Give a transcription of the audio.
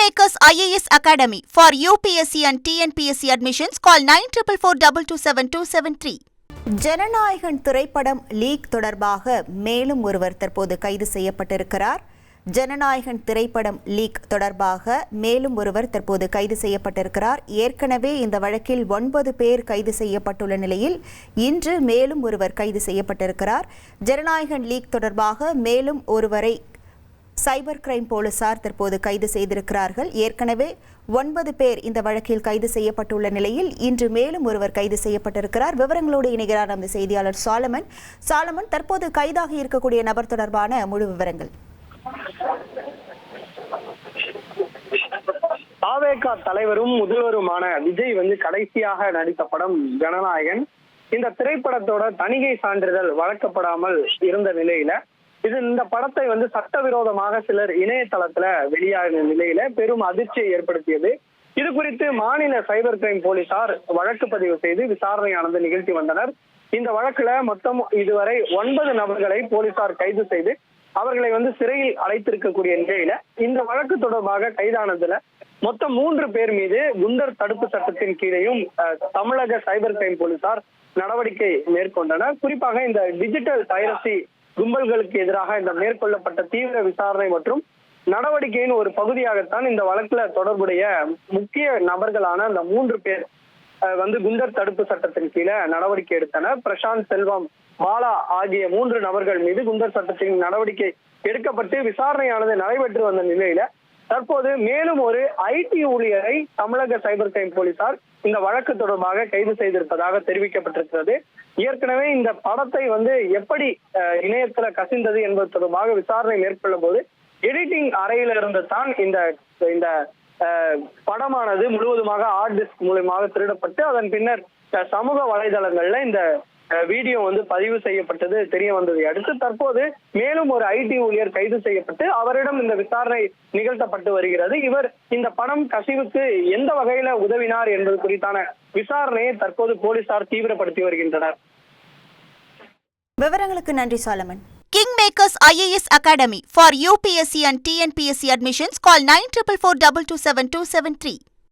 Kingmakers IAS Academy for UPSC and TNPSC admissions. Call 9442272273. Jananayagan திரைப்படம் league தொடர்பாக மேலும் ஒருவர் தற்போது கைது செய்யப்பட்டிருக்கிறார். ஜனநாயகன் திரைப்படம் லீக் தொடர்பாக மேலும் ஒருவர் தற்போது கைது செய்யப்பட்டிருக்கிறார். ஏற்கனவே இந்த வழக்கில் 9 பேர் கைது செய்யப்பட்டுள்ள நிலையில் இன்று மேலும் ஒருவர் கைது செய்யப்பட்டிருக்கிறார். ஜனநாயகன் லீக் தொடர்பாக மேலும் ஒருவரை சைபர் கிரைம் போலீசார் தற்போது கைது செய்திருக்கிறார்கள். ஏற்கனவே 9 பேர் இந்த வழக்கில் கைது செய்யப்பட்டுள்ள நிலையில் இன்று மேலும் ஒருவர் கைது செய்யப்பட்டிருக்கிறார். விவரங்களோடு இணைகிறார் நமது செய்தியாளர் சாலமன். தற்போது கைதாகி இருக்கக்கூடிய நபர் தொடர்பான முழு விவரங்கள். தாவேகா தலைவரும் முதல்வருமான விஜய் கடைசியாக நடித்த படம் ஜனநாயகன். இந்த திரைப்படத்தோட தணிகை சான்றிதழ் வழங்கப்படாமல் இருந்த நிலையில இந்த படத்தை சட்டவிரோதமாக சிலர் இணையதளத்துல வெளியாகின நிலையில பெரும் அதிர்ச்சியை ஏற்படுத்தியது. இது குறித்து மாநில சைபர் கிரைம் போலீசார் வழக்கு பதிவு செய்து விசாரணையானது நிகழ்த்தி வந்தனர். இந்த வழக்குல மொத்தம் இதுவரை 9 நபர்களை போலீசார் கைது செய்து அவர்களை சிறையில் அடைத்திருக்கக்கூடிய நிலையில இந்த வழக்கு தொடர்பாக கைதானதுல மொத்தம் 3 பேர் மீது குண்டர் தடுப்பு சட்டத்தின் கீழையும் தமிழக சைபர் கிரைம் போலீசார் நடவடிக்கை மேற்கொண்டனர். குறிப்பாக இந்த டிஜிட்டல் பைரசி கும்பல்களுக்கு எதிராக இந்த மேற்கொள்ளப்பட்ட தீவிர விசாரணை மற்றும் நடவடிக்கையின் ஒரு பகுதியாகத்தான் இந்த வழக்குல தொடர்புடைய முக்கிய நபர்களான அந்த 3 பேர் குண்டர் தடுப்பு சட்டத்தின் கீழே நடவடிக்கை எடுத்தனர். பிரசாந்த், செல்வம், பாலா ஆகிய 3 நபர்கள் மீது குண்டர் சட்டத்தின் நடவடிக்கை எடுக்கப்பட்டு விசாரணையானது நடைபெற்று வந்த நிலையில தற்போது மேலும் ஒரு ஐடி ஊழியரை தமிழக சைபர் கிரைம் போலீசார் இந்த வழக்கு தொடர்பாக கைது செய்திருப்பதாக தெரிவிக்கப்பட்டிருக்கிறது. ஏற்கனவே இந்த படத்தை எப்படி இணையத்துல கசிந்தது என்பது தொடர்பாக விசாரணை மேற்கொள்ளும் போது எடிட்டிங் அறையில இருந்து தான் இந்த படமானது முழுவதுமாக ஹார்ட் டிஸ்க் மூலமாக திருடப்பட்டு அதன் பின்னர் சமூக வலைதளங்கள்ல இந்த வீடியோ பதிவு செய்யப்பட்டது தெரிய வந்ததை அடுத்து தற்போது மேலும் ஒரு ஐடி ஊழியர் கைது செய்யப்பட்டு அவரிடம் இந்த விசாரணை நிகழ்த்தப்பட்டு வருகிறது. இவர் இந்த படம் கசிவுக்கு எந்த வகையில உதவினார் என்பது குறித்தான விசாரணையை தற்போது போலீசார் தீவிரப்படுத்தி வருகின்றனர். விவரங்களுக்கு நன்றி Solomon. Kingmakers IAS Academy for UPSC and TNPSC admissions. Call 9442272273.